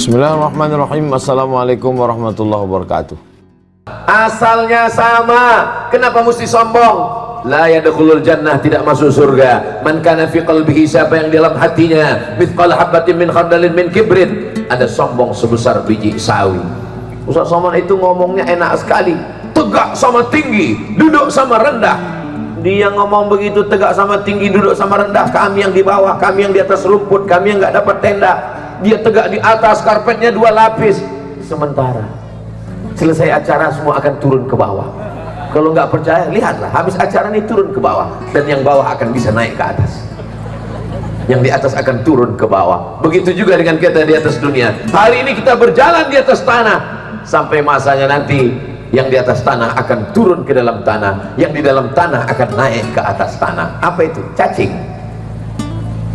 Bismillahirrahmanirrahim. Assalamualaikum warahmatullahi wabarakatuh. Asalnya sama, kenapa mesti sombong? La yadkhulul jannah, tidak masuk surga. Man kana fi qalbihi, siapa yang dalam hatinya mithqal habatin min khardalin min kibrit, ada sombong sebesar biji sawi. Ustaz Somad itu ngomongnya enak sekali, tegak sama tinggi, duduk sama rendah. Dia ngomong begitu, tegak sama tinggi, duduk sama rendah. Kami yang di bawah, kami yang di atas rumput, kami yang nggak dapat tenda. Dia tegak di atas, karpetnya 2 lapis. Sementara selesai acara semua akan turun ke bawah. Kalau nggak percaya, lihatlah, habis acara ini turun ke bawah, dan yang bawah akan bisa naik ke atas, yang di atas akan turun ke bawah. Begitu juga dengan kita di atas dunia. Hari ini kita berjalan di atas tanah, sampai masanya nanti yang di atas tanah akan turun ke dalam tanah, yang di dalam tanah akan naik ke atas tanah. Apa itu? Cacing.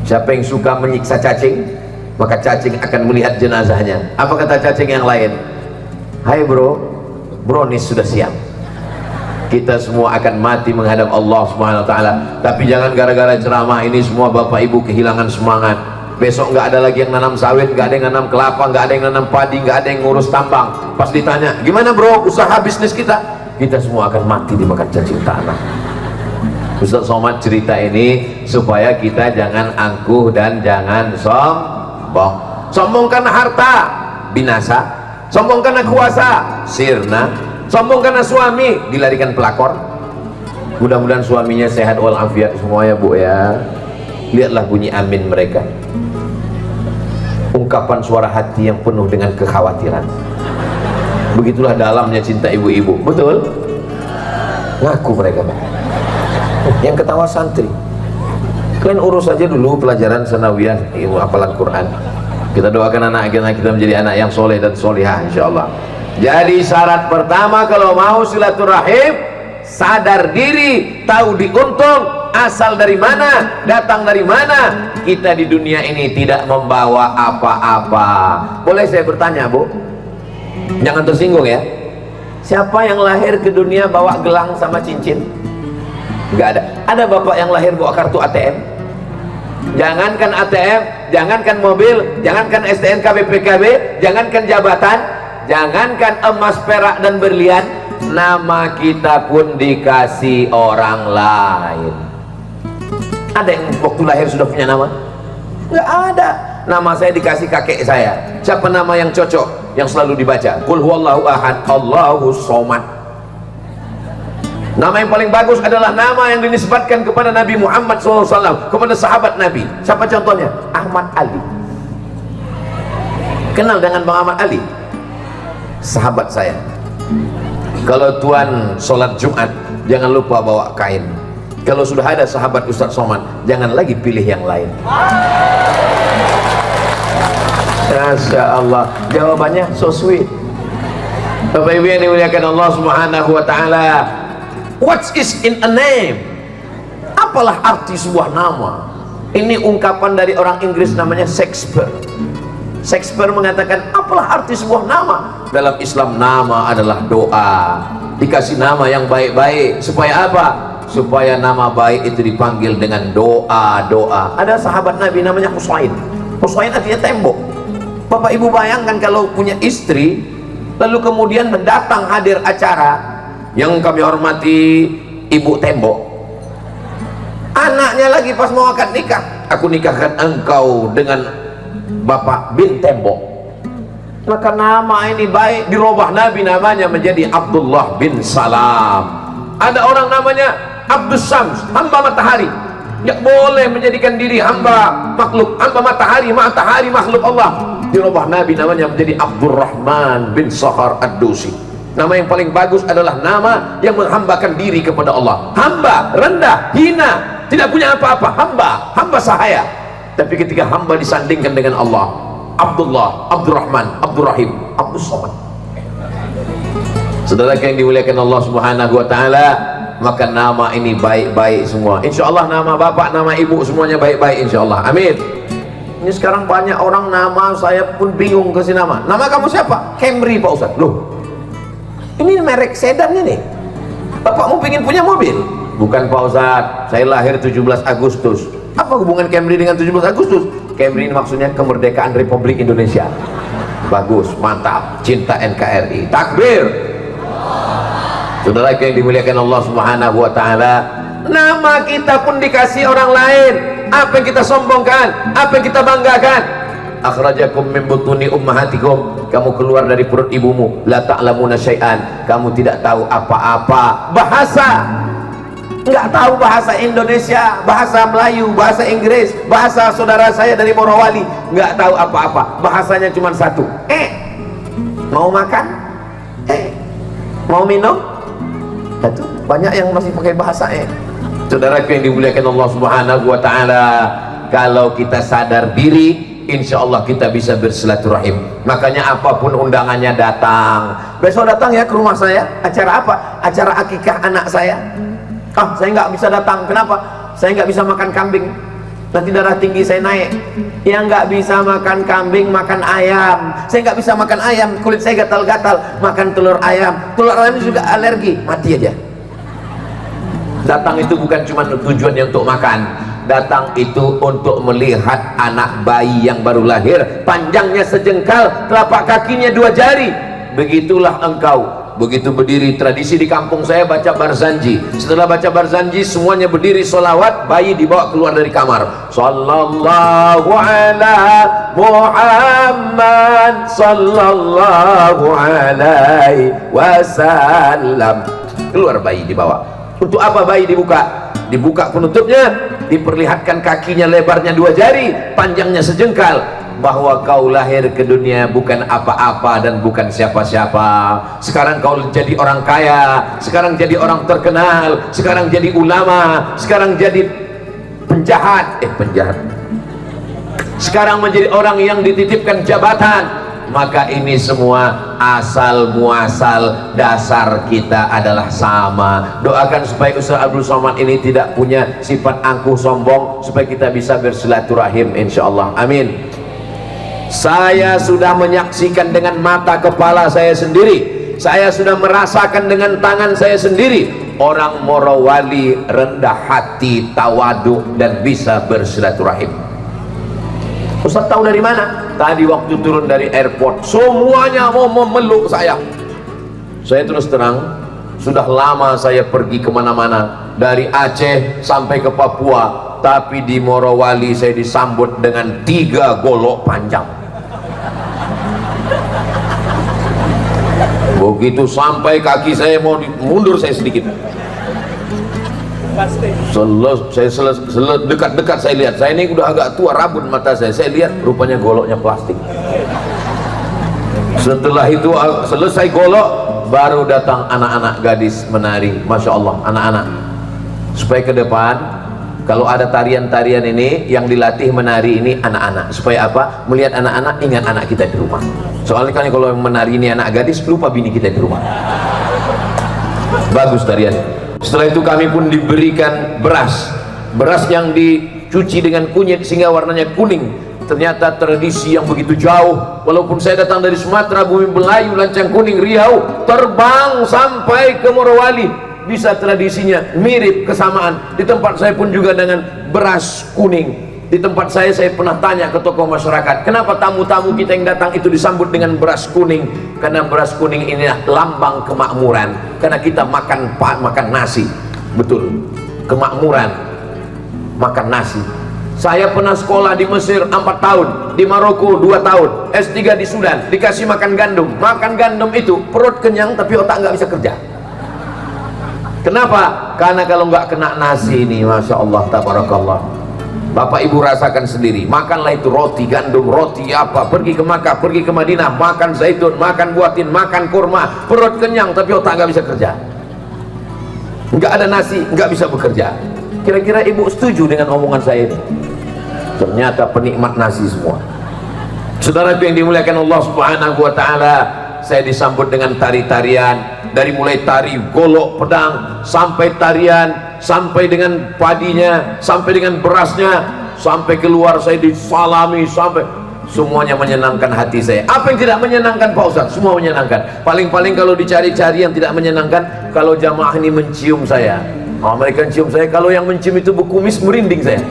Siapa yang suka menyiksa cacing, maka cacing akan melihat jenazahnya. Apa kata cacing yang lain? Hai bro, brownies sudah siap. Kita semua akan mati menghadap Allah Subhanahu wa taala. Tapi jangan gara-gara ceramah ini semua bapak ibu kehilangan semangat. Besok nggak ada lagi yang nanam sawit, nggak ada yang nanam kelapa, nggak ada yang nanam padi, nggak ada yang ngurus tambang. Pas ditanya, gimana bro usaha bisnis kita? Kita semua akan mati dimakan cacing tanah. Ustaz Somad cerita ini supaya kita jangan angkuh dan jangan sombong. Sombong karena harta, binasa. Sombong karena kuasa, sirna. Sombong karena suami, dilarikan pelakor. Mudah-mudahan suaminya sehat walafiat semuanya bu ya. Lihatlah bunyi amin mereka, ungkapan suara hati yang penuh dengan kekhawatiran. Begitulah dalamnya cinta ibu-ibu. Betul? Ngaku mereka Pak. Yang ketawa santri. Kalian urus saja dulu pelajaran sanawiyah, ilmu hafalan Quran. Kita doakan anak kita menjadi anak yang soleh dan solihah insyaallah. Jadi syarat pertama kalau mau silaturahim, sadar diri, tahu diuntung, asal dari mana, datang dari mana. Kita di dunia ini tidak membawa apa-apa. Boleh saya bertanya bu? Jangan tersinggung ya. Siapa yang lahir ke dunia bawa gelang sama cincin? Gak ada. Ada bapak yang lahir bawa kartu ATM? Jangankan ATM, jangankan mobil, jangankan STNK BPKB, jangankan jabatan, jangankan emas, perak dan berlian, nama kita pun dikasih orang lain. Ada yang waktu lahir sudah punya nama? Nggak ada. Nama saya dikasih kakek saya. Siapa nama yang cocok, yang selalu dibaca? Qul huwallahu ahad, Allahus somad. Nama yang paling bagus adalah nama yang dinisbatkan kepada Nabi Muhammad SAW, kepada sahabat Nabi. Siapa contohnya? Ahmad Ali. Kenal dengan Bang Ahmad Ali? Sahabat saya. Kalau tuan sholat Jumat, jangan lupa bawa kain. Kalau sudah ada sahabat Ustaz Somad, jangan lagi pilih yang lain. Masya Allah, jawabannya so sweet. Bapak Ibu yang dimuliakan Allah Subhanahu wa taala, what is in a name? Apalah arti sebuah nama? Ini ungkapan dari orang Inggris namanya Shakespeare. Shakespeare mengatakan, apalah arti sebuah nama? Dalam Islam nama adalah doa. Dikasih nama yang baik-baik supaya apa? Supaya nama baik itu dipanggil dengan doa-doa. Ada sahabat Nabi namanya Husain. Husain artinya tembok. Bapak Ibu bayangkan kalau punya istri, lalu kemudian mendatang hadir acara, yang kami hormati ibu tembok, anaknya lagi pas mau akad nikah, aku nikahkan engkau dengan bapak bin tembok. Maka nama ini baik, dirubah Nabi namanya menjadi Abdullah bin Salam. Ada orang namanya Abdus Syams, hamba matahari. Nggak boleh menjadikan diri hamba makhluk, hamba matahari, matahari makhluk Allah. Dirubah Nabi namanya menjadi Abdurrahman bin Sahar Ad-Dusi. Nama yang paling bagus adalah nama yang menghambakan diri kepada Allah. Hamba, rendah, hina, tidak punya apa-apa. Hamba sahaya. Tapi ketika hamba disandingkan dengan Allah, Abdullah, Abdurrahman, Abdurrahim, Abdus Somad. Saudara yang dimuliakan Allah Subhanahu wa taala, maka nama ini baik-baik semua. Insya Allah nama bapak, nama ibu semuanya baik-baik insya Allah. Amin. Ini sekarang banyak orang nama, saya pun bingung kasih nama. Nama kamu siapa? Camry Pak Ustaz. Loh, ini merek sedan ini. Bapakmu pengen punya mobil? Bukan Pak Ustaz, saya lahir 17 Agustus. Apa hubungan Camry dengan 17 Agustus? Camry ini maksudnya kemerdekaan Republik Indonesia. Bagus, mantap, cinta NKRI, takbir. Saudara yang dimuliakan Allah Subhanahu wa taala, nama kita pun dikasih orang lain. Apa yang kita sombongkan, apa yang kita banggakan? Akhrajakum min butuni ummahatikum, kamu keluar dari perut ibumu, la ta'lamuna syai'an, kamu tidak tahu apa-apa. Bahasa nggak tahu, bahasa Indonesia, bahasa Melayu, bahasa Inggris, bahasa saudara saya dari Morowali nggak tahu apa-apa, bahasanya cuma satu, mau makan, mau minum, itu banyak yang masih pakai bahasa Saudaraku yang dimuliakan Allah Subhanahu wa taala, kalau kita sadar diri, insya Allah kita bisa bersilaturahim. Makanya apapun undangannya datang. Besok datang ya ke rumah saya, acara apa? Acara akikah anak saya. Saya nggak bisa datang. Kenapa? Saya nggak bisa makan kambing, nanti darah tinggi saya naik. Yang nggak bisa makan kambing makan ayam. Saya nggak bisa makan ayam, kulit saya gatal-gatal. Makan telur ayam juga alergi, mati aja. Datang itu bukan cuma tujuannya untuk makan, datang itu untuk melihat anak bayi yang baru lahir, panjangnya sejengkal, telapak kakinya 2 jari. Begitulah engkau begitu berdiri. Tradisi di kampung saya baca barzanji, setelah baca barzanji semuanya berdiri sholawat, bayi dibawa keluar dari kamar, sallallahu ala Muhammad sallallahu alaihi wasallam. Keluar bayi dibawa. Untuk apa bayi dibuka? Dibuka penutupnya, diperlihatkan kakinya lebarnya 2 jari, panjangnya sejengkal, bahwa kau lahir ke dunia bukan apa-apa dan bukan siapa-siapa. Sekarang kau jadi orang kaya, sekarang jadi orang terkenal, sekarang jadi ulama, sekarang jadi penjahat, sekarang menjadi orang yang dititipkan jabatan. Maka ini semua asal muasal dasar kita adalah sama. Doakan supaya Ustaz Abdul Somad ini tidak punya sifat angkuh sombong, supaya kita bisa bersilaturahim insyaallah. Amin. Saya sudah menyaksikan dengan mata kepala saya sendiri, saya sudah merasakan dengan tangan saya sendiri, orang Morowali rendah hati, tawaduk dan bisa bersilaturahim. Ustaz tahu dari mana? Tadi waktu turun dari airport semuanya mau memeluk saya. Saya terus terang, sudah lama saya pergi kemana-mana, dari Aceh sampai ke Papua, tapi di Morowali saya disambut dengan 3 golok panjang. Begitu sampai kaki saya mau mundur saya sedikit, dekat-dekat saya lihat, saya ini udah agak tua rabun mata saya lihat rupanya goloknya plastik. Setelah itu selesai golok, baru datang anak-anak gadis menari. Masya Allah, anak-anak, supaya ke depan kalau ada tarian-tarian ini yang dilatih menari ini anak-anak, supaya apa? Melihat anak-anak, ingat anak kita di rumah. Soalnya kan kalau yang menari ini anak gadis, lupa bini kita di rumah. Bagus tariannya. Setelah itu kami pun diberikan beras yang dicuci dengan kunyit sehingga warnanya kuning. Ternyata tradisi yang begitu jauh, walaupun saya datang dari Sumatera, bumi Melayu, Lancang Kuning, Riau, terbang sampai ke Morowali, bisa tradisinya mirip, kesamaan. Di tempat saya pun juga dengan beras kuning. Di tempat saya pernah tanya ke tokoh masyarakat, kenapa tamu-tamu kita yang datang itu disambut dengan beras kuning? Karena beras kuning ini lambang kemakmuran, karena kita makan nasi. Betul, kemakmuran, makan nasi. Saya pernah sekolah di Mesir 4 tahun, di Maroko 2 tahun, S3 di Sudan, dikasih makan gandum. Makan gandum itu perut kenyang tapi otak nggak bisa kerja. Kenapa? Karena kalau nggak kena nasi ini, Masya Allah, tabarakallah. Bapak ibu rasakan sendiri, makanlah itu roti gandum, roti apa, pergi ke Makkah, pergi ke Madinah, makan zaitun, makan buatin, makan kurma, perut kenyang tapi otak nggak bisa kerja, nggak ada nasi, nggak bisa bekerja. Kira-kira ibu setuju dengan omongan saya ini? Ternyata penikmat nasi semua. Saudara yang dimuliakan Allah Subhanahu wa taala, saya disambut dengan tari-tarian, dari mulai tari golok pedang sampai tarian, sampai dengan padinya, sampai dengan berasnya, sampai keluar saya disalami, sampai semuanya menyenangkan hati saya. Apa yang tidak menyenangkan Pak Ustaz? Semua menyenangkan. Paling-paling kalau dicari-cari yang tidak menyenangkan, kalau jamaah ini mencium saya, mereka cium saya, kalau yang mencium itu berkumis merinding saya.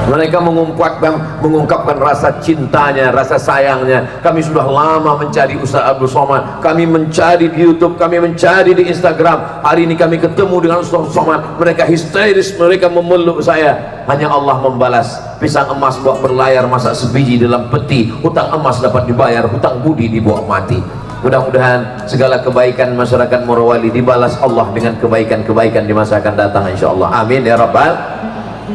Mereka mengungkapkan rasa cintanya, rasa sayangnya. Kami sudah lama mencari Ustaz Abdul Somad, kami mencari di YouTube, kami mencari di Instagram. Hari ini kami ketemu dengan Ustaz Somad. Mereka histeris, mereka memeluk saya. Hanya Allah membalas. Pisang emas bawa berlayar, masak sebiji dalam peti. Hutang emas dapat dibayar, hutang budi dibawa mati. Mudah-mudahan segala kebaikan masyarakat Morowali dibalas Allah dengan kebaikan-kebaikan di masa akan datang, insyaallah. Amin ya rabbal.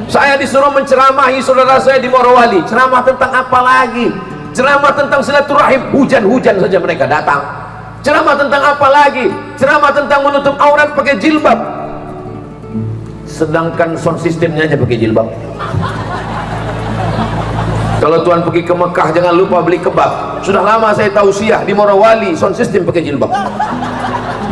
Saya disuruh menceramahi saudara saya di Morowali. Ceramah tentang apa lagi? Ceramah tentang silaturahim. Hujan-hujan saja mereka datang. Ceramah tentang apa lagi? Ceramah tentang menutup aurat pakai jilbab. Sedangkan sound systemnya aja pakai jilbab. Kalau tuan pergi ke Mekah jangan lupa beli kebab. Sudah lama saya tausiah di Morowali sound system pakai jilbab.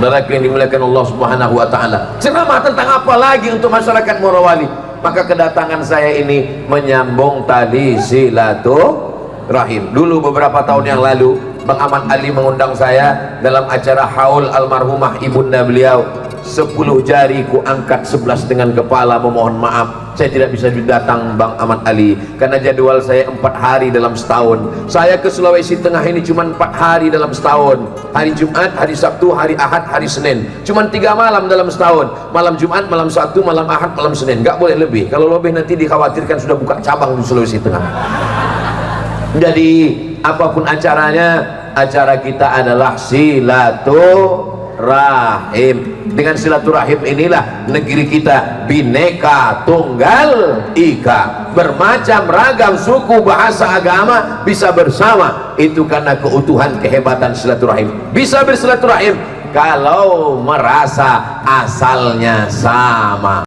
Saudara yang dimuliakan Allah Subhanahu wa taala. Ceramah tentang apa lagi untuk masyarakat Morowali? Maka kedatangan saya ini menyambung tadi silaturahim. Dulu beberapa tahun yang lalu Bang Ahmad Ali mengundang saya dalam acara haul almarhumah ibunda beliau. 10 jari ku angkat, 11 dengan kepala memohon maaf. Saya tidak bisa datang Bang Ahmad Ali karena jadwal saya 4 hari dalam setahun. Saya ke Sulawesi Tengah ini cuma 4 hari dalam setahun. Hari Jumat, hari Sabtu, hari Ahad, hari Senin. Cuma 3 malam dalam setahun. Malam Jumat, malam Sabtu, malam Ahad, malam Senin. Nggak boleh lebih. Kalau lebih nanti dikhawatirkan sudah buka cabang di Sulawesi Tengah. Jadi apapun acaranya, acara kita adalah silaturahim. Dengan silaturahim inilah negeri kita bineka tunggal ika, bermacam ragam suku, bahasa, agama bisa bersama. Itu karena keutuhan kehebatan silaturahim. Bisa bersilaturahim kalau merasa asalnya sama.